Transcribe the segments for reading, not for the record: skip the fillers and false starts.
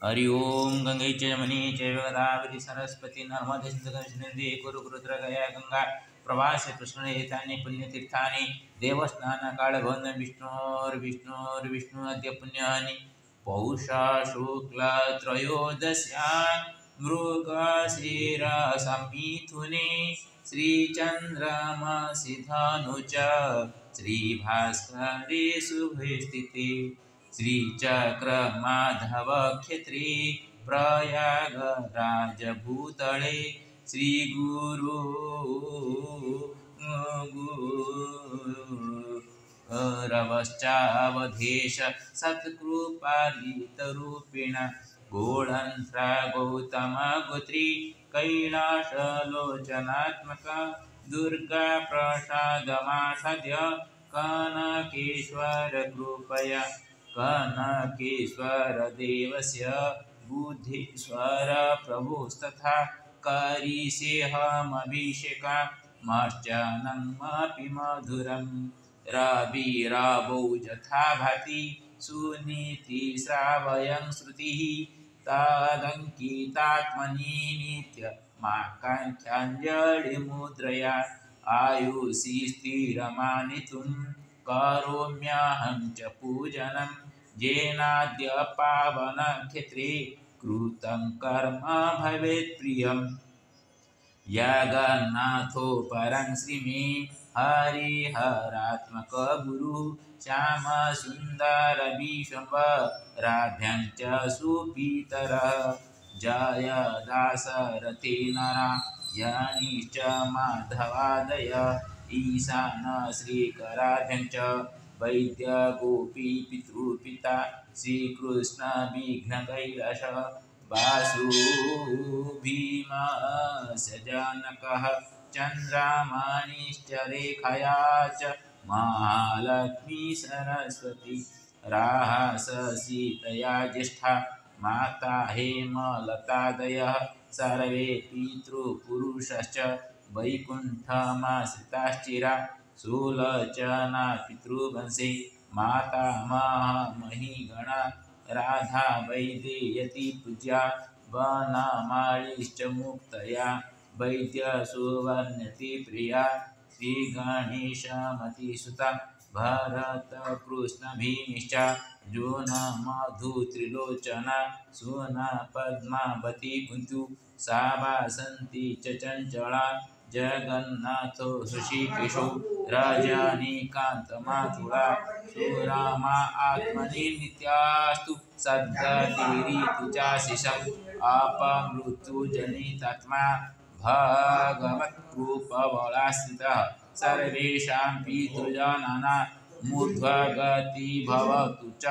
हरि ओम गंगे च यमुने चैव गोदावरी सरस्वती नर्मदे सिन्धु कुरु गया गंगा प्रवासे कृष्णेतानि पुण्यतीर्थानि देवस्थानकालभवन् विष्णु अद्य पुण्यानि पौषा शुक्ल त्रयोदश्यां मृगशिरा समिथुने श्रीचन्द्रमसि धनु च श्रीभास्करे शुभे स्थिते श्रीचक्रमाधव क्षेत्री प्रयागराजभूतले श्रीगुरु रवश्चावधेश सत्कृपालितरूपिण गोढन्त्रा गौतम गोत्री कैलासलोचनात्मक दुर्गा प्रसादमासाद्य कनकेश्वर कृपया कनकेश्वर देवस्य बुद्धीश्वर प्रभुस्तथा करिष्येऽहमभिषेकमर्चनमपि मधुरं रविरावौ यथा भाति सुनीतिश्रावयं श्रुतिः तदङ्कितात्मनि नित्यमाकाङ्क्षाञ्जलिमुद्रया आयुषि स्थिरमानितुं करोम्यहं च पूजनं येनाद्य पावनक्षेत्रे कृतं कर्म भवेत् प्रियम् जगन्नाथो परं श्रीमे हरिहरात्मक गुरु श्यामसुन्दर विश्वम्भराभ्यां च सुपितरः जय दाशरथे नरा यणिश्च माधवादय ईशान श्रीकराभ्यां च वैद्यगोपी पितृपिता श्रीकृष्ण विघ्नकैलास वासुभीमस्य जनकः चन्द्रमणिश्च रेखया च महालक्ष्मी सरस्वती राहससीतया ज्येष्ठा माता हेमलतादयः सर्वे पितृपुरुषश्च वैकुण्ठमाश्रिताश्चिरा सुलोचना पितृवंशे मातामहमहीगणा राधा वैदेयती पूज्या वनमालीश्च मुक्तया वैद्यसुवर्ण्यति प्रिया श्रीगणेशमतिसुता भरतकृष्णभीमिश्च जूनमधुत्रिलोचना सुनपद्मावती कुन्तु सावासन्ती च चञ्चला जगन्नाथो ऋषिकेशो रजनीकान्तमातुला सुरामा आत्मनि नित्यास्तु सद्गतिरिति चाशिषम् अपमृत्युजनितात्मा भगवत्कृपबलाश्रितः सर्वेषां पितृजनानां मूर्ध्वगति भवतु च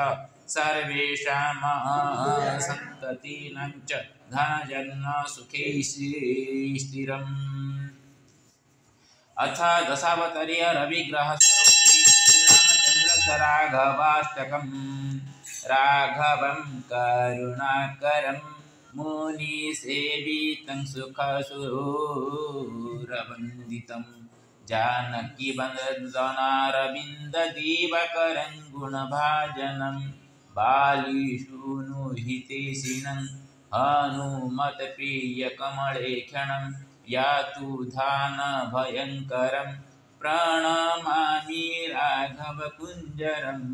सर्वेषां सन्ततीनां च धनजन्म सुखे स्थिरम्। अथ दशावतार्य रविग्रह श्रीरामचन्द्रस्य राघवाष्टकम् राघवं करुणाकरं मुनिसेवितं सुखसुरवन्दितं जानकीवन्दनारविन्ददिवाकरं गुणभाजनं बालीशूनुहितैषिणं हनुमत्प्रियकमलेक्षणं यातु धानभयङ्करं प्रणमामि राघवकुञ्जरम्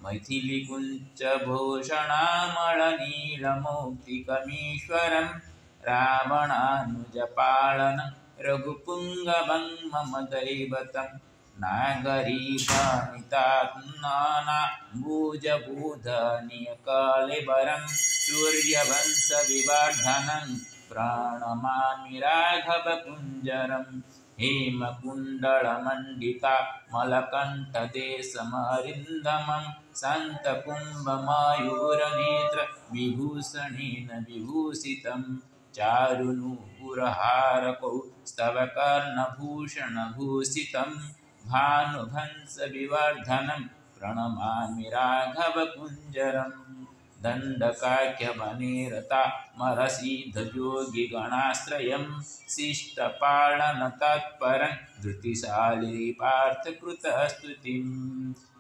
मैथिलीकुञ्जभूषणामलनीलमौक्तिकमीश्वरं रावणानुजपालनं रघुपुङ्गवं मम दैवतं नागरीकानितात्मनाम्बुजबूधनियकलेबरं सूर्यवंशविवर्धनं प्रणमामि राघवकुञ्जरम् हेमकुण्डलमण्डिता मलकण्ठदेशमरिन्दमं सन्तकुम्भमयूरनेत्र विभूषणेन विभूषितं चारुनूपुरहारकौ स्तवकर्णभूषणभूषितं भानुभंसविवर्धनं प्रणमामि राघवकुञ्जरम् दण्डकाख्यवने रता महर्षिध्वजोगिगणाश्रयं शिष्टपालनतत्परं धृतिशाली पार्थकृतस्तुतिं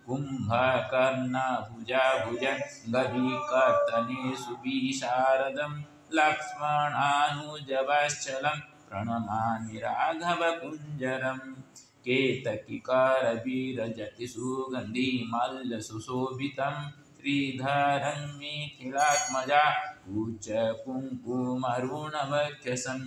कुम्भकर्णभुजाभुजङ्गविकर्तने सुविशारदं लक्ष्मणानुजवश्चलं प्रणमामि राघवकुञ्जरम् केतकीकरवीरजति सुगन्धिमल्लसुशोभितं श्रीधरं मिथिलात्मजा कुचकुङ्कुमरुणवक्षसं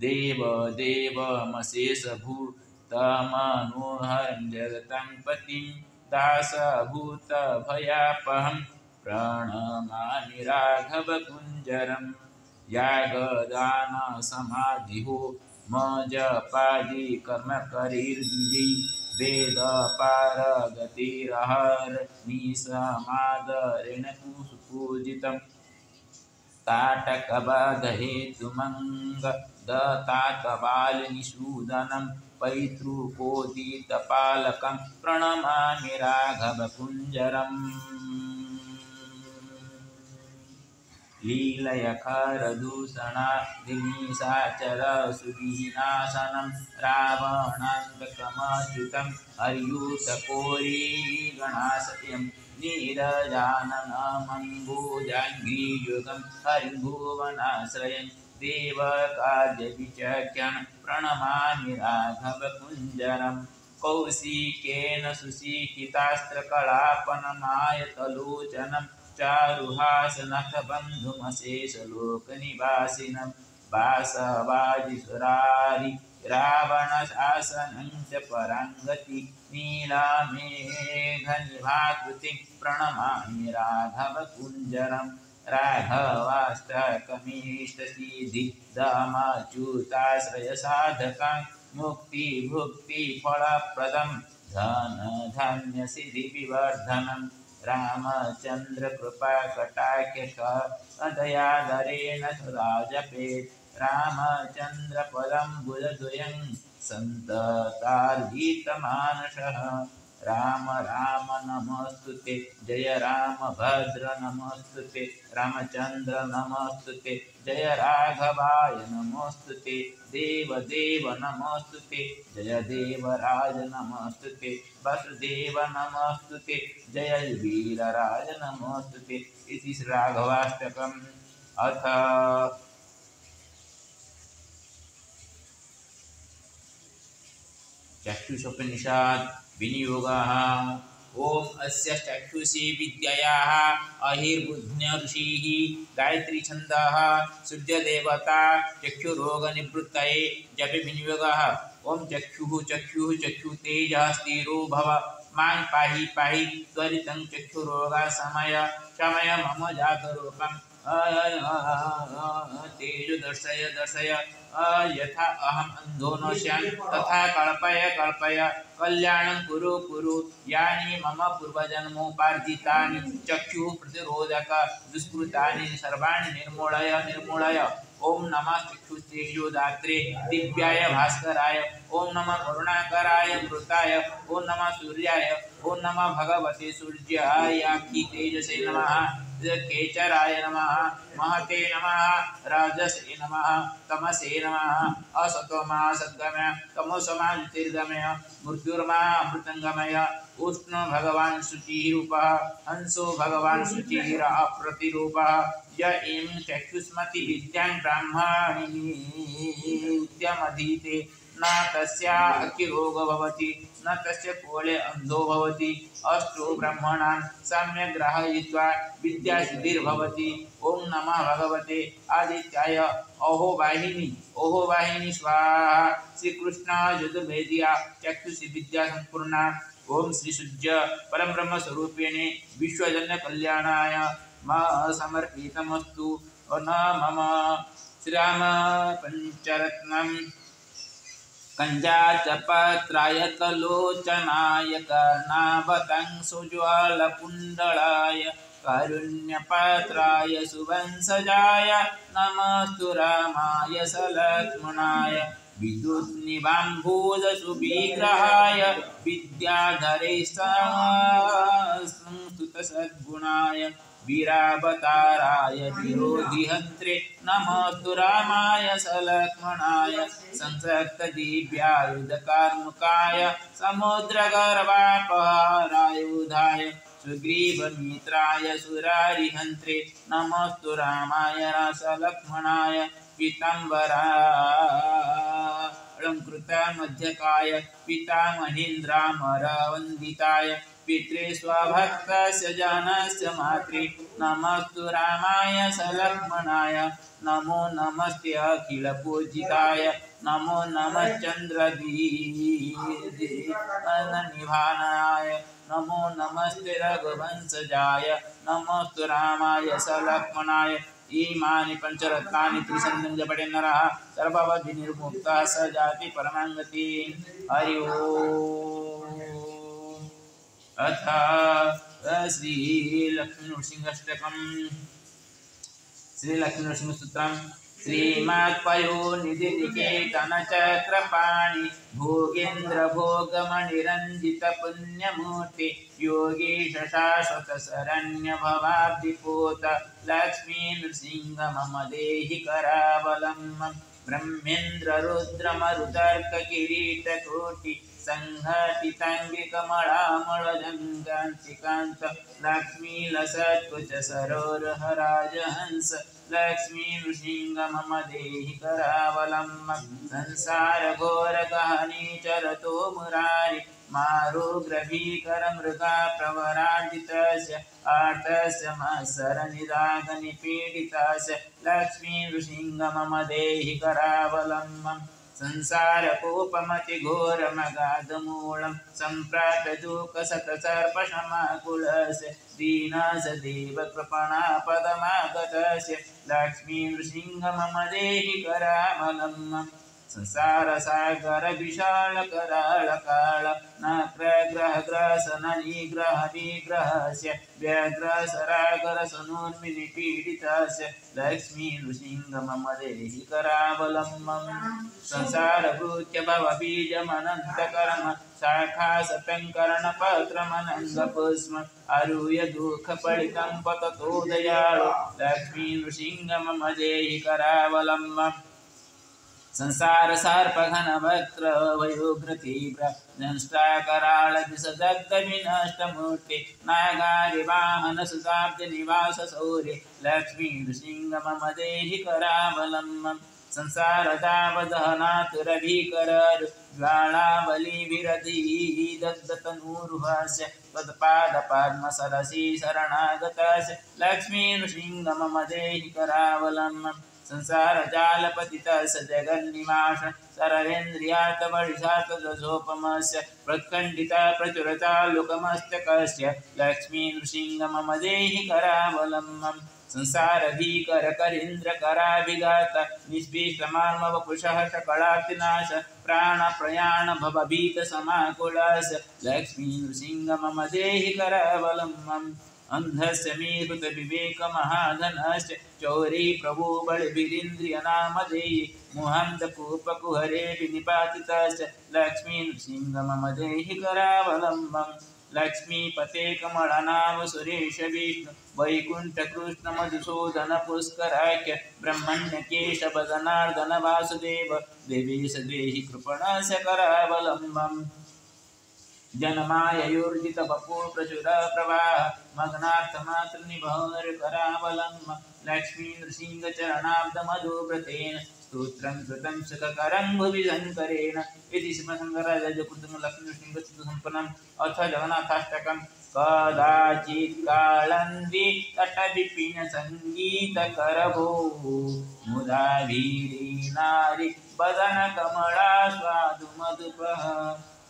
देवदेवमशेषभूतमनोहरं जगतं पतिं दासभूतभयापहं प्रणमामि राघवकुञ्जरम् यागदानसमाधिहो मजपादि कर्मकरीर्द्विजै वेदपारगतिरहर्निशमादरेण सुपूजितं ताटकवधहेतुमङ्गदत्तातबालनिषूदनं पैतृकोदितपालकं प्रणमामि राघवकुञ्जरम् लीलयखरदूषणादिनिशाचरसुविनाशनं रावणान्तकमच्युतं हर्यूतकोरीगणाशयं नीरजाननमम्बुजाङ्घ्रियुगं हरिभुवनाश्रयं देवकार्यविचख्यं प्रणमामि राघवकुञ्जरम् कौशिकेन सुशिक्षितास्त्रकलापनमायतलोचनं चारुहासनखबन्धुमशेषलोकनिवासिनं वासवादिसुरारि रावणशासनं च पराङ्गति नीलामेघनिभाकृतिं प्रणमामि राघवकुञ्जरम् राघवाष्टकमीष्टसिद्धिदमच्युताश्रयसाधकां मुक्तिभुक्तिफलप्रदं धनधान्यसिद्धिविवर्धनं रामचन्द्रकृपाकटाक्ष दयाधरेण सदा जपेत् रामचन्द्रपदम्बुजद्वयं सन्ततार्जितमानसः राम राम नमस्तुते जय राम भद्र नमस्तुते रामचन्द्र नमस्तुते जय राघवाय नमस्तुते देव देव नमस्तुते जय देवराज नमस्तुते वसुदेव नमस्तुते जय वीरराज नमस्तुते इति श्री राघवाष्टकम् अथ चक्षुषोपनिषत् विनियोगः ओम अस्य चक्षुषी विद्यायाः अहिर्बुध्य ऋषिः गायत्री छन्दः सूर्यदेवता चक्षुरोगनिवृत्तये जपे विनियोगः ओम चक्षुः चक्षुः चक्षुतेजः स्थिरो भव मां पाहि पाहि त्वरितं चक्षुरोगशमय शमय मम जागरूकम् तेजो दर्शय दर्शय यथा अहम अंधो न स्याम तथा कल्पय कल्पय कल्याणं कुरु कुरु यानि मम पूर्वजन्मोपार्जितानि चक्षुः प्रतिरोधक दुष्कृतानि सर्वाणि निर्मूलय निर्मूलय ओम नमः चक्षुतेजोदात्रे दिव्याय भास्कराय ओम नमः करुणाकराय मृताय ओम नमः सूर्याय ओम नमः भगवते सूर्यायाखि तेजसे नमः केचराय नमः महते नमः राजसे नमः तमसे नमः असतोमा सद्गमय तमोसमा ज्योतिर्गमय मृत्युर्मा अमृतंगमय उष्ण भगवान शुचिरूपः हंसो भगवान शुचिर अप्रतिरूपः य एं चक्षुष्मति विद्यां ब्राह्मणीत्यमधीते न तस्या अकिरोग भवति न तस्य कोले अंधो भवति अष्टो ब्रह्मणान् सम्यक् ग्रहयित्वा विद्यासिद्धिर्भवति ओम नमः भगवते आदित्याय अहो वाहिनी स्वाहा श्री कृष्ण यजुर्वेदिया चक्षुषी विद्या संपूर्णा ओम श्री सूर्य परम ब्रह्म स्वरूपिणे विश्वजन्य कल्याणाय समर्पितमस्तु न मम श्रीराम पंचरत्नम् कञ्जाचपत्रायतलोचनाय कर्णावतं सुज्वालकुण्डलाय कारुण्यपात्राय सुवंशजाय नमस्तु रामाय सलक्ष्मणाय विद्युन्निवाम्भूतसुविग्रहाय विद्याधरे संस्तुतसद्गुणाय वीरावताराय विरोधिहन्त्रे नमोऽस्तु रामाय सलक्ष्मणाय संसक्तदिव्यायुधकार्मुकाय समुद्रगर्भापहारायुधाय सुग्रीवमित्राय सुरारिहन्त्रे नमोऽस्तु रामाय सलक्ष्मणाय पीताम्बरालङ्कृतमध्यकाय पितामहेन्द्रामरवन्दिताय पित्रे स्वभक्तस्य जनस्य मात्रे नमोऽस्तु रामाय सलक्ष्मणाय नमो नमस्ते अखिलपूजिताय नमो नमः चन्द्रदीपनिभानाय नमो नमस्ते रघुवंशजाय नमोऽस्तु रामाय सलक्ष्मणाय इमानि पंचरत्नानि त्रिसन्ध्यं जपटे नरः सर्वविनिर्मुक्तः स जाति परमां गतिं। हरि ओम्। अथ श्रीलक्ष्मीनृसिंहाष्टकम्। श्रीलक्ष्मीनृसिंहसूत्रम्। श्रीमत्पयोनिधिनिकेतनचक्रपाणि भोगेन्द्रभोगमणिरञ्जितपुण्यमूर्ति योगीश शाश्वत शरण्यभवाब्धिपूत लक्ष्मी नृसिंह मम देहि करावलम्बम् ब्रह्मेन्द्ररुद्रमरुतर्ककिरीटकोटि संघटिताङ्गिकमलामलजङ्गान्तिकान्त लक्ष्मीलसत्कुच सरोरहराजहंस लक्ष्मी नृसिंह मम देहि करावलम्बम् संसारघोरगहनीचरतो मुरारि मारुग्रभीकरमृगा प्रवराजितस्य आर्तस्य मत्सरनिरागनिपीडितस्य लक्ष्मी नृसिंह मम देहि करावलम्बम् संसारकूपमतिघोरमगाधमूलं सम्प्राप्तदुःखशतसर्पशमाकुलस्य दीनसदेव कृपणापदमागतस्य लक्ष्मी नृसिंह मम देहि करावलम्बम् संसारसागर विशाल कराळकाळ नक्रग्रहग्रसननिग्रहविग्रहस्य व्यग्रसरागरसनोर्मिनिपीडितस्य लक्ष्मी नृसिंह मम देहि करावलम्बम् संसारभूत्य भवबीजमनन्तकर्म शाखासप्यङ्करणपत्रमनङ्गपुष्म अरूय दुःखपलितं पततो दयाळु लक्ष्मी नृसिंह मम देहि करावलम्बम् संसार सर्पघन वक्र वयोग्रतीव्र दंष्टाकराळ विसदग्ध विनष्टमूर्ति नागारि वाहन सुताब्द निवास शौर्य लक्ष्मी नृसिंह मम देहि करावलम्बम् संसार दावदहनातुरभीकर ज्वालाबली विरधी दग्धतनूरुहस्य त्वत्पादपद्मसरसि शरणागतस्य लक्ष्मी नृसिंह मम देहि करावलम्बम् संसार जालपतितस्य जगन्निवास सर्वेन्द्रियार्थबलिशार्थदशोपमस्य प्रत्खण्डिता प्रचुरतालुकमस्तकस्य लक्ष्मी नृसिंह मम देहि करावलम्बम् संसार भीकर करीन्द्र कराभिघात निष्पीष्टमार्मवपुषः सकलार्तिनाश प्राण प्रयाण भवभीत समाकुलस्य लक्ष्मी नृसिंह मम देहि करावलम्बम् अंधस्य मीहृत विवेक महाधनस्य चौरी प्रभु बलवीरिन्द्रियनामधेयि मुहन्तकूपकुहरे विनिपातितस्य लक्ष्मी नृसिंह मम देहि करावलम्बम् लक्ष्मीपते कमलनाभ सुरेश विष्णु वैकुंठ कृष्ण मधुसूदन पुष्कराख्य ब्रह्मण्य केशव जनार्दन वासुदेव देवेश देहि कृपणस्य करावलम्बम् जनमाययोर्जित वपु प्रचुर प्रवाह मग्नार्थमात्र निभर करावलम्बम् लक्ष्मी नृसिंह चरणाब्द मधुव्रतेन स्तोत्रं कृतं सुखकरं भुवि शङ्करेण इति श्रीमद्शङ्कराचार्यकृतं लक्ष्मीनृसिंहस्तुतिसम्पन्नम् अथ जगन्नाथाष्टकम् कदाचित् कालन्दी तटविपिनसङ्गीतकरभो मुदा वीरी नारी वदन कमला स्वादु मधुपः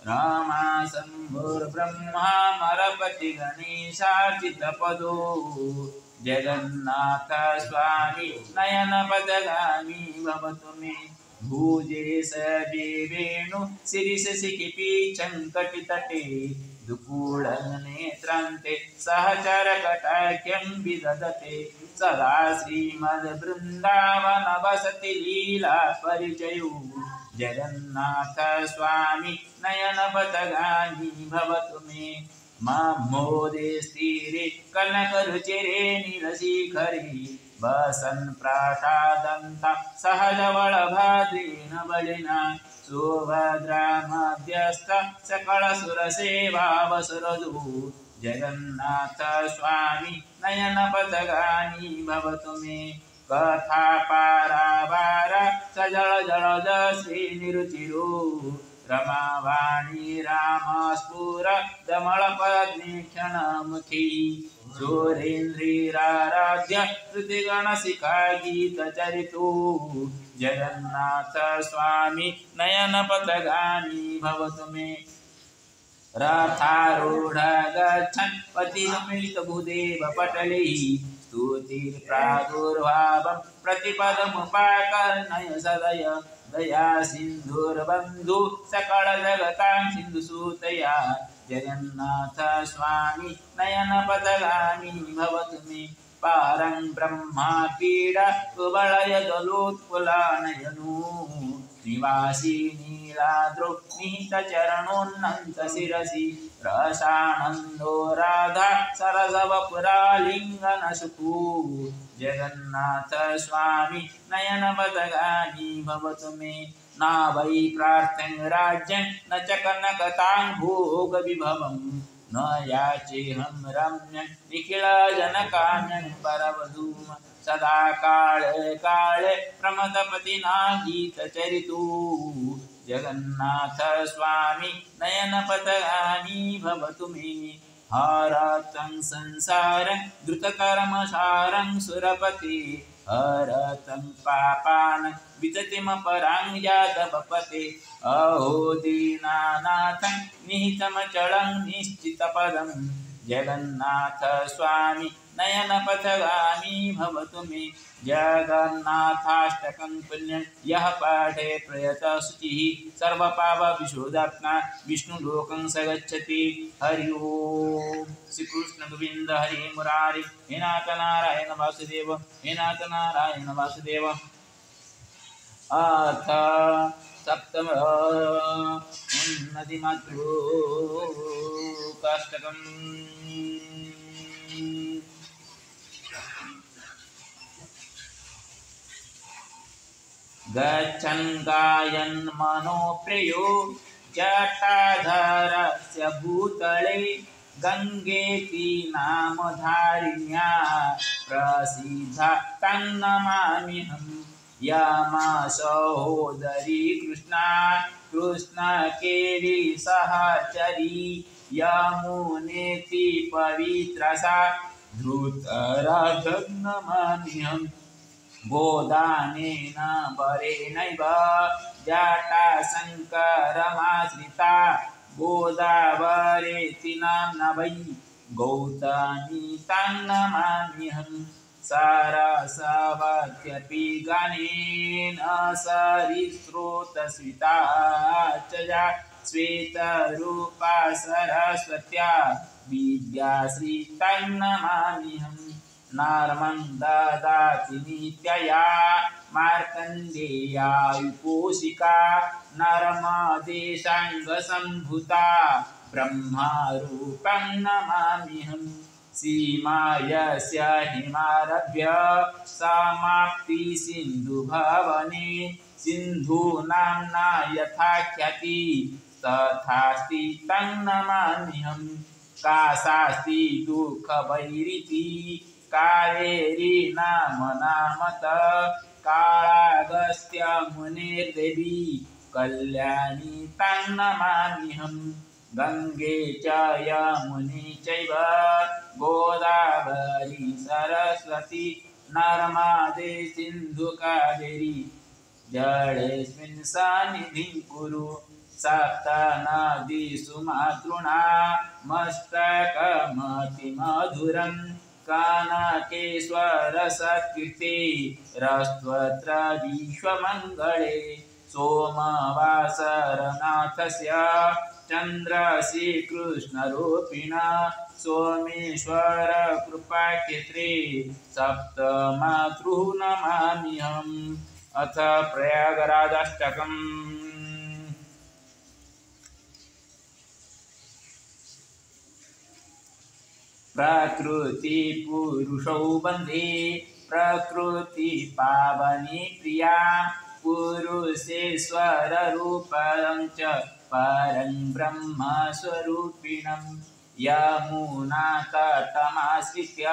रामा शम्भुर्ब्रह्मा मरपति गणेशार्चितपदो जगन्नाथ स्वामी नयनपदगामी भवतु मे भुजे सदेवेणु शिरिषशिखिपि चङ्कटितटे दुकूलनेत्रान्ते सहचरकटाख्यं विदधते सदा श्रीमद्वृन्दावन वसति लीला परिचयो जगन्नाथ स्वामी नयनपथगामी भवतु मे ममोदे स्थिरे कनकरुचिरे नीलशिखरे वसन् प्रासादन्ता सहजबलभद्रेण बलिना सुभद्रा मध्यस्थ सकलसुरसेवावसुरदु जगन्नाथ स्वामी नयनपथगामी भवतु मे कथा पारावार सजल जलज श्रीनिरुचिरो रमावाणी रामस्फुर दमलपद्मीक्षणमुखी सुरेन्द्रिराराध्य श्रुतिगणशिखा गीतचरितो जगन्नाथ स्वामी नयनपथगामी भवतु मे रथारूढ गच्छन् पतिसम्मिलितभूदेव पटले स्तुतिर्प्रादुर्भावं प्रतिपदमुपाकर्णय सदय दया सिन्धुर्बन्धु सकलजगतां सिन्धुसूतया जगन्नाथ स्वामी नयनपथगामी भवतु मे पारं ब्रह्मा पीडा कुवलय दलोत्कुलानयनो निवासी नीलाद्रौ निहितचरणोन्नन्त शिरसि रसानन्दो राधा सरसवपुरालिङ्गनसुखू जगन्नाथ स्वामी नयनपथगामी भवतु मे न वै प्रार्थ्यं राज्यं न च कनकतां भोगविभवं न याचेऽहं रम्यं निखिलजनकाम्यं परवधूम सदा काले काले प्रमथपतिना गीतचरितो जगन्नाथ स्वामी नयनपथगामी भवतु मे हरतं संसारं द्रुतकर्मसारं सुरपते हरतं पापान् विततिमपरां यादवपते अहो दीनानाथं निहितमचलं निश्चितपदं जगन्नाथ स्वामी नयनपथगामी भवतु मे जगन्नाथाष्टकं पुण्यं यः पाठे प्रयतः शुचिः सर्वपापविशोधात्मा विष्णुलोकं स गच्छति हरि ओम् श्रीकृष्ण गोविन्द हरि मुरारि हे नाथ नारायण वासुदेव हे नाथ नारायण वासुदेव अथ सप्तम उन्नतिमातृकाष्टकम् गच्छन् गायन् मनोप्रियो जटाधरस्य भूतले गङ्गेति नामधारिण्या प्रसिद्धा तन्नमाम्यहं यमा सहोदरी कृष्णा कृष्णकेली सहचरी यमुनेति पवित्रसा धृतराष्ट्रं नमाम्यहम् गोदानेन वरेणैव जटाशङ्करमाश्रिता गोदावरेति नाम्ना वै गौतमी तां नमाम्यहं सरसवत्यपि गानेन सरिस्रोतस्विता च या श्वेतरूपा सरस्वत्या विद्याश्री तां नमाम्यहम् नार्मं ददाति नित्यया मार्कण्डेयायुपोषिका नर्मदेशाङ्गसम्भूता ब्रह्मरूपं नमाम्यहं सीमा यस्य हिमारभ्य समाप्ति सिन्धुभवने सिन्धूनाम्ना यथा ख्याति तथास्ति तं नमाम्यहं काशास्ति दुःखभैरिति कावेरी नाम नामत कालागस्त्य मुनिर्देवी कल्याणी तां नमाम्यहं गंगे च यमुनी चैव गोदावरी सरस्वती नर्मदे सिन्धु कावेरी जलेऽस्मिन् सन्निधिं कुरु सप्तनदीषु मातृणा मस्तकमतिमधुरं कानकेश्वर सत्कीर्ते रस्त्वत्र विश्वमङ्गले सोमवासरनाथस्य चन्द्रश्रीकृष्णरूपिणा सोमेश्वर कृपाक्षेत्रे सप्तमातृः नमाम्यहम् अथ प्रयागराजाष्टकम् प्रकृति पुरुषौ बन्धे प्रकृति पावनी प्रिया पुरुषेश्वर रूपं च परं ब्रह्म स्वरूपिणं यमुना तटमाश्रित्य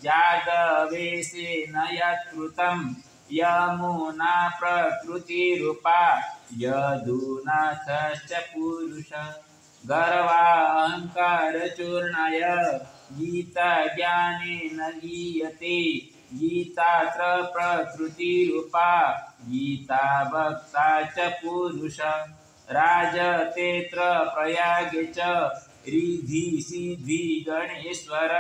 जातवेशेन यत्कृतं यमुना प्रकृतिरूपा यदुनाथश्च पुरुष गर्वाहङ्कारचूर्णाय गीताज्ञानेन गीयते गीतात्र प्रकृतिरूपा गीता भक्ता च पुरुष राजतेऽत्र प्रयागे च रिद्धि सिद्धि गणेश्वर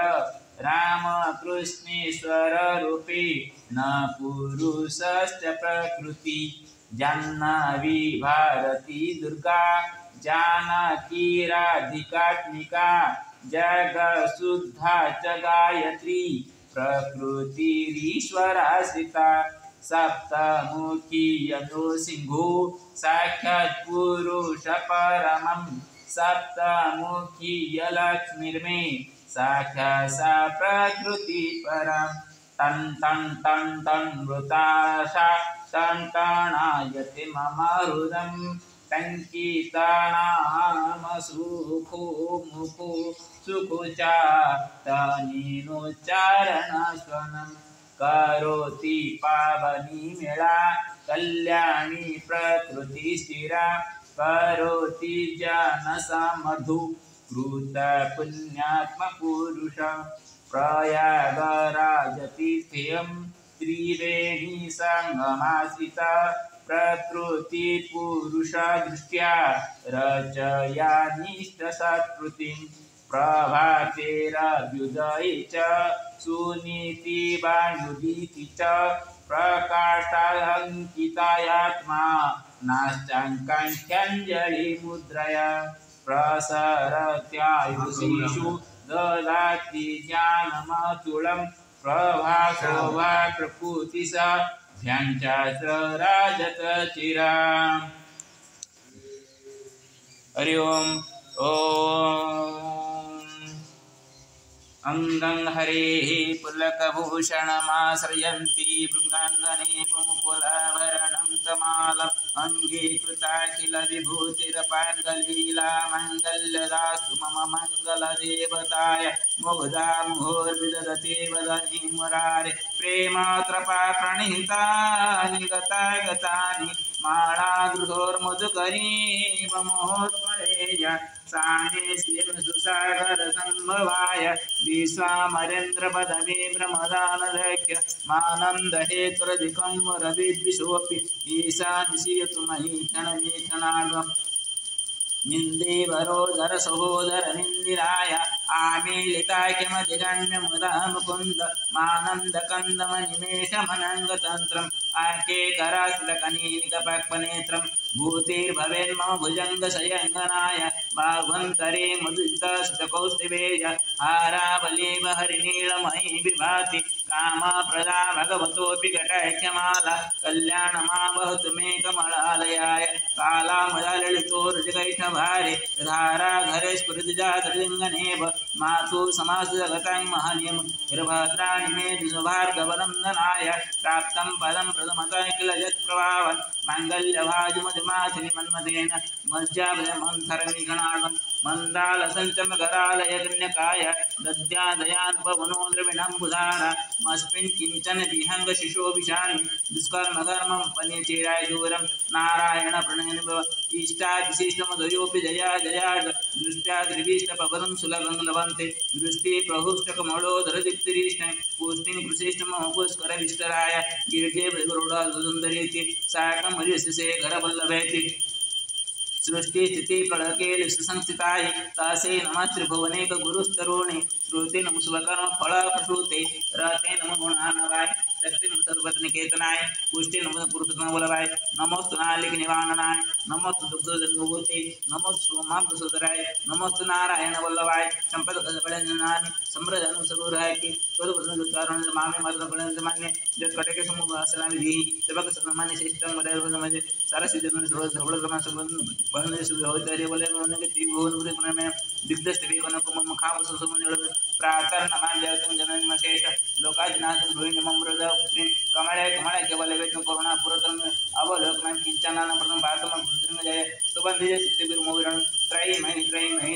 रामकृष्णेश्वर रूपे न पुरुषश्च प्रकृति जाह्नवी भारती दुर्गा जानकी राधिकात्मिका जगशुद्धा च गायत्री प्रकृतिरीश्वराश्रिता सप्तमुखी यदुसिंहो साक्षात् पुरुष परमं सप्तमुखी यलक्ष्मीर्मे साक्षात् सा प्रकृति परं तन तन तन तन मृताशा तन तनायते मम हृदं टङ्कितानाम सुखो मुखो सुखुचा तनीनोच्चारणस्वनं करोति पावनी मेळा कल्याणी प्रकृति स्थिरा करोति जनसमधु कृत पुण्यात्मपुरुष प्रयागराजतीर्थं त्रिवेणी संगमाश्रिता प्रकृति पुरुष दृष्ट्या रचयानिष्टसत्कृतिं प्रभातेरभ्युदये च सुनीतिवानुदीति च प्रकाशाङ्कितायात्मा नाश्चाङ्काङ्ख्यञ्जलिमुद्रया प्रसरत्यायुषीषु ददाति ज्ञानमतुलं प्रभाशोभा प्रकृतिसा ध्यानचात्र चिरा। हरि ओम अंगं हरेः पुलकभूषणमाश्रयन्ति भृङ्गाङ्गने मुकुलाभरणं तमालम् अङ्गीकृताखिल विभूतिरपाङ्गलीला मङ्गल्यदास्तु मम मङ्गलदेवताय मुग्धा मुहुर्विदधते वदने मुरारे प्रेमात्रपा प्रणितानि गतानि माळागृहोर्मधुकरीव महोत्मलेय साने सुसागर संभवाय विश्वामरेन्द्रपदमे ब्रह्मदानलक्ष्य मानन्दहेतुरधिकं रविद्विषोऽपि ईशानिशीयतु मही क्षणमीक्षणार्धम् निन्देवरोदर सहोदर निन्दिराय आमीलिताख्यमधिगण्य मुदा मुकुन्द मानन्दकन्दमनिमेषमनङ्गतन्त्रम् आकेकराश्लकनीनिकपक्वनेत्रं भूतिर्भवेन्मम भुजङ्गशयङ्गनाय बाह्वन्तरे मधुजितस्तकौस्तिवेय हारावलीव हरिनीलमयी विभाति कामप्रदा भगवतोऽपि घटैक्यमाला कल्याणमावहतु मे कमलालयाय कालामललितोर्जगैठभारे धाराधरे स्फुरितजातलिङ्गनेव मातु समासजगतं महनीयं वीरभद्राणि मे द्विभार्गवनन्दनाय प्राप्तं पदं प्रथमतः किल यत्प्रभावन् माङ्गल्यभाजुमधुमाथिनि मन्मथेन मज्जाभयमन्थरमीघणार्धं मन्दालसञ्चमकरालयगण्यकाय दद्यादयानुभवनो द्रविणम्बुधार मस्मिन् किञ्चन विहङ्ग शिशो विशामि दुष्कर्मकर्मं पनिचेराय दूरं नारायण प्रणयनिभव इष्टादिशिष्टमधयोऽपि जया दृष्ट्या त्रिविष्टपवनं सुलभं लभन्ते दृष्टि प्रहुष्टकमलोदरदीप्तिरिष्टं पुष्टिं प्रशिष्टमहुपुष्करविष्टराय गिरिजे भृगुरुडासुन्दरीति साकं हरिशे घरवल्लभेति सृष्टि स्थिति प्रलकेल सुसंस्थिताय तासे नमः त्रिभुवनेक गुरुस्तरुणे श्रुति नमः शुभकर्म फल प्रसूते रहते नमः गुणानवाय शक्ति नमः सर्वपत्निकेतनाय पुष्टि नमः पुरुषोत्तम बलवाय नमोस्तु नालिक निवारणाय नमोस्तु दुग्धजन्मभूते नमोस्तु सोमाब्दसोदराय नमोस्तु नारायण वल्लभाय संपदकजकलञ्जनानि सम्रजनं सर्वरायके स्वदुपदनुचारण मामे मातृकलञ्जमान्ये जत्कटके समुवासनाविधिः सेवकसन्मान्य श्रेष्ठं वदयवनमजे सारसिद्धं सर्वधवलक्रमः सर्वं वहनस्य होतरे वलय वनके त्रिभुवनपुरे प्रणमे दिग्धस्त्रीकनकुमखावसुसुमनिळ प्रातर्नमाद्यतं जननिमशेष लोकादिनाथं गृहिणीममृद पुत्रीं कमले कमले केवलवेत्न करुणा पुरतं अवलोकनं किञ्चनानं प्रथमं पातमं पुत्रीं जय सुबन्धिजे सिद्धिर्मोविरणं त्रयी मही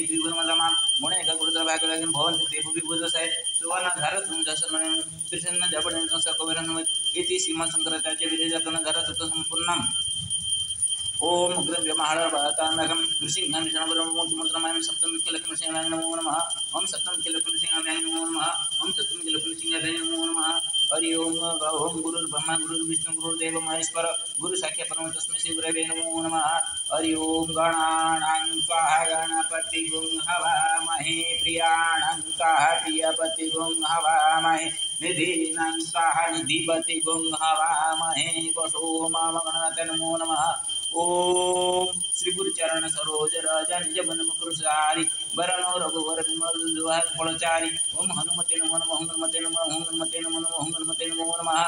द्विगुणमदमां गुणेकगुरुतभागलगिं भवन्ति ते भुवि बुधसाय सुवर्णधारतं जसमनं त्रिशन्न जपडं सकविरनं इति सीमाशङ्कराचार्य विदेजकनधरतत्त्वसम्पूर्णम् ओम उग्रं ब्रह्माण्डं नृसिंहं विष्णुपुरमूर्तिमूर्तिमायं सप्तमीलक्ष्मीसिंहाय नमो नमः ओम सप्तमीलक्ष्मीसिंहाय नमो नमः ओम सप्तमीलक्ष्मीसिंहाय नमो नमः हरि ओम गुरुर्ब्रह्मा गुरुर्विष्णु गुरुर्देव महेश्वर गुरु साक्षात् परम तस्मै श्री गुरवे नमो नमः हरि ओम गणानां स्वाहा गणपति गुं हवामहे प्रियाणां स्वाहा प्रियपति गुं हवामहे निधीनां स्वाहा निधिपति गुं हवामहे वसो माम गणनाथ नमो नमः ओम श्री गुरुचरण सरोज राजा निज मन मुकुरसारी बरनो रघुवर विमल दुहार फलचारी ओम हनुमते नमो नमः ओम हनुमते नमो ओम हनुमते नमो ओम हनुमते नमो नमः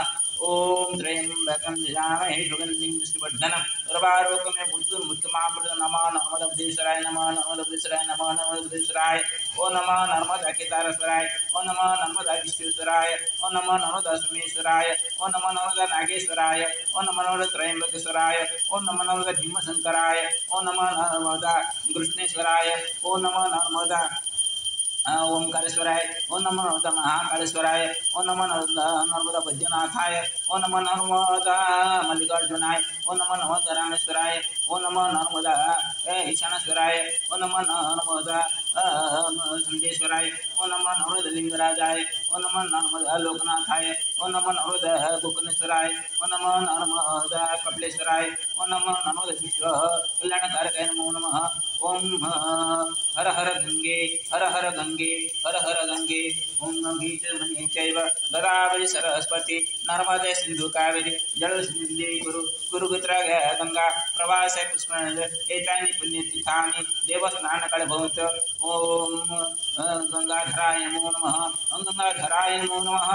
ओम त्र्यंबकं यजामहे सुगन्धिं पुष्टिवर्धनं सर्वारोग्यमे मृत्युमुक्तिमामृत नमः नर्मदेश्वराय नमः नर्मदेश्वराय नमः नर्मदेश्वराय ओ नमः नर्मदा केदारेश्वराय ओ नमः नर्मदा विश्वेश्वराय ओ नमः नर्मदा सोमेश्वराय ओ नमः नर्मदा नागेश्वराय ओ नमः नर्मदा त्रयंबकेश्वराय ओ नमः नर्मदा भीमशंकराय ओ नमः नर्मदा कृष्णेश्वराय ओ नमः नर्मदा ओंकारेश्वराय ओ नमः नर्मदा महाकालेश्वराय ओ नमः नर्मदा वैद्यनाथाय ओ नमः नर्मदा मल्लिकार्जुनाय ओ नमः नर्मदा रामेश्वराय ओ नमः नर्मदा ईशानेश्वराय ओ नमः नर्मदा संदेश्वराय ओ नमः नर्मदा लिंगराजाय ओ नमः नर्मदा लोकनाथाय ओ नमः नर्मदा गोकर्णेश्वराय ओ नमः नर्मदा कपिलेश्वराय ओ नमः नर्मदा विश्व कल्याणकारकाय नमो नमः ओम हर हर गंगे हर हर गंगे ओम गंगे च मणि चैव गोदावरी सरस्वती नर्मदे सिंधु कावेरी जलसिंधु कुरु गंगा प्रवास पुष्करण एतानि पुण्यतीर्थानि देवस्थानकाले भवन्ति ओम गंगाधराय नमो नमः गंगाधराय नमो नमः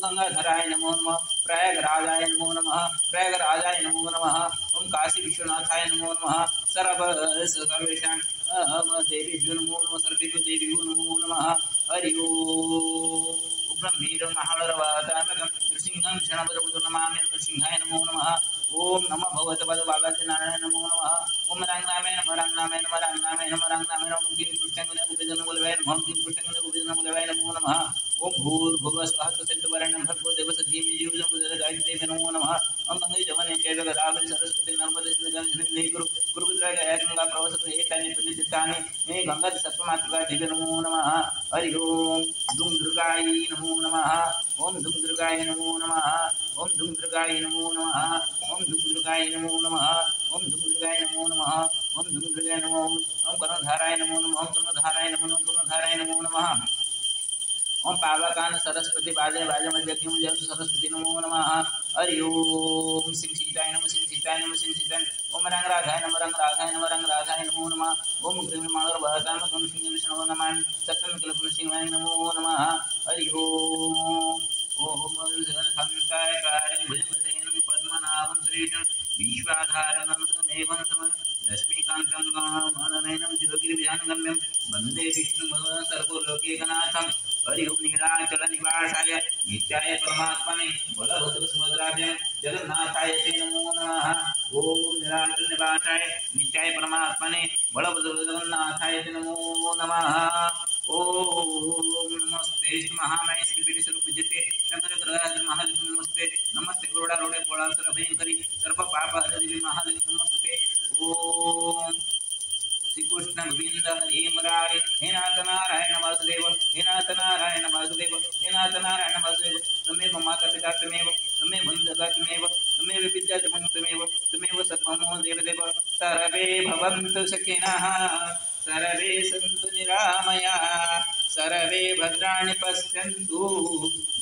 गंगाधराय नमो नमः प्रयागराजाय नमो नमः प्रयागराजाय नमो नमः ओम काशी विश्वनाथाय नमो नमः सर्वेषां देवीभ्यो नमो नमः सर्वेभ्यो देवीभ्यो नमो नमः हरि ओम उग्रं वीरं महाबलवातामकं नृसिंहं शरणवरवरं नमामि नृसिंहाय नमो नमः ओम नमः भगवते वागाय नारायण नमो नमः ओम रंगनामे नमः रंगनामे नमः रंगनामे नमः रंगनामे नमः किं कृष्णंगने कुबेदन बोलवाय नमः किं कृष्णंगने कुबेदन बोलवाय नमो नमः ओम भूर्भुवः स्वः तत्सवितुर्वरेण्यं भर्गो देवस्य धीमहि धियो यो न गायत्री नमो नमः ओम गंगे जमुने चैव गोदावरी सरस्वती नर्मदे सिंधु कुरु गंगा प्रवसतु एतानि पुण्यतीर्थानि मे गंगा सप्तमातृका दिव्य नमो नमः हरि ओम दुं दुर्गाय नमो नमः ओम दुं दुर्गाय नमो नमः ओम दुं दुर्गाय नमो नमः ओम दुं दुर्गाय नमो नमः ओम दुं दुर्गाय नमो नमः ओम दुं दुर्गाय नमो ओम कर्णधाराय नमो नमः ओम कर्णधाराय नमो नमः कर्णधाराय नमो नमः ओम पावकान सरस्वती बाजे बाजे मध्य सरस्वती नमो नमः हरि ओम सिंह सीताय नमः सिंह सीताय नमः सिंह सीताय ओम रंगराधाय नमः रंगराधाय नमः रंगराधाय नमो नमः ओम ग्रीम मानर भरताम गम सिंह विष्णु नमामि सप्तम कल्पन सिंहाय नमो नमः हरि ओम ओम संताय कारं भुजंगसेनं पद्मनाभं श्रीजं विश्वाधारणं समेवं समं लक्ष्मीकान्तं गामनयनं शिवगिरिविधानगम्यं वन्दे विष्णुं सर्वलोकैकनाथं हरि ओम नीलाचल निवासाय नित्याय परमात्मने बलभद्र सुभद्राभ्यां जगन्नाथाय ते नमो नमः ओम नीलाचल निवासाय नित्याय परमात्मने बलभद्र जगन्नाथाय ते नमो नमः ओम नमस्ते महामाय श्री पीठ स्वरूप विजयते शंकर ग्रह महालक्ष्मी नमस्ते नमस्ते गरुड़ारूढ़ पोलासुर भयंकरी सर्व पाप हरदेवी महालक्ष्मी नमस्ते ओम श्री कृष्ण गोविंद हे मुरारी हे नाथ नारायण वासुदेव हे नाथ नारायण वासुदेव हे नाथ नारायण वासुदेव तमेव माता पिता तमेव तमेव बन्धुः तमेव तमेव विद्या तमेव तमेव सर्वं देवदेव सर्वे भवन्तु सुखिनः सर्वे सन्तु निरामयाः सर्वे भद्राणि पश्यन्तु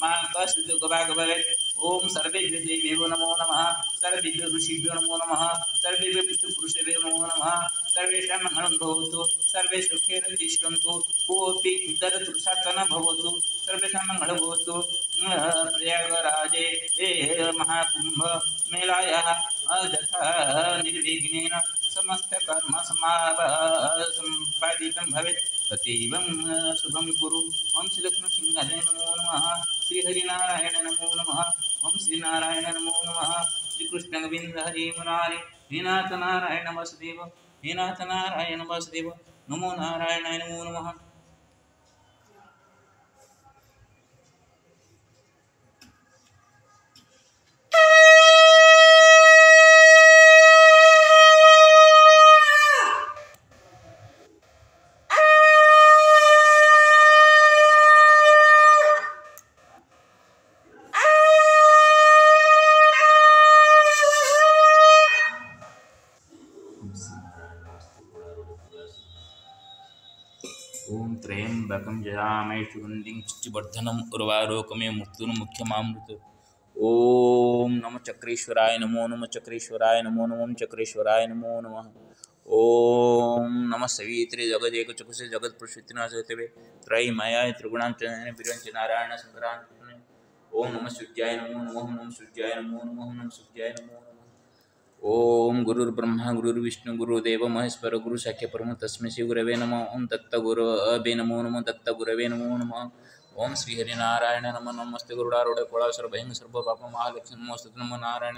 मा कश्चित् दुःखभाग् भवेत् ओम सर्वेभ्यो देवेभ्यो नमो नमः सर्वेभ्यो ऋषिभ्यो नमो नमः सर्वेभ्यो पितृपुरुषेभ्यो नमो नमः सर्वेषां मङ्गलं भवतु सर्वे सुखेन तिष्ठन्तु कोऽपि दरिद्रदुःखितः न भवतु सर्वेषां मङ्गलं भवतु प्रयागराजे महाकुम्भ मेलायाः यथा निर्विघ्नेन समस्त कर्म सम्पादितं भवेत् तथैवं शुभं कुरु। ओं श्रीलक्ष्मीसिंहाय नमो नमः। श्रीहरिनारायण नमो नमः। ओं श्रीनारायण नमो नमः। श्रीकृष्णगोविन्द हरे मुरारे। हे नाथ नारायण वासुदेव। हे नाथ नारायण वासुदेव। नमो नारायणाय नमो नमः। ओम त्र्यंबकं यजामहे सुगन्धिं पुष्टिवर्धनम् उर्वारुकमिव मृत्युर्मुक्षमामृत। ओम नमः चक्रेश्वराय नमो नमः चक्रेश्वराय नमो नमः चक्रेश्वराय नमो नमः। ओम नमः सवित्रे जगदेकचक्षुषे जगत्प्रसूतिनाशते त्रयीमयाय त्रिगुणांचनाय विरंच नारायण संग्राम। ओम नमः सूर्याय नमो नमः। ओम नमः सूर्याय नमो नमः। ओम नमः सूर्याय नमो नमः। ओम गुरुर्ब्रह्मा गुरुर्विष्णु गुरुदेव महेश्वर गुरु साख्य परम तस्मै श्री गुरवे नमः। ओम दत्तगुरवे नमो नमः। दत्तगुरवे नमो नमः। ओम श्री हरिनारायण नमः। नमस्ते गुरुडारूढ कोळासुर भयं सर्व पाप महालक्ष्मी नमोस्तुते नमो नारायण।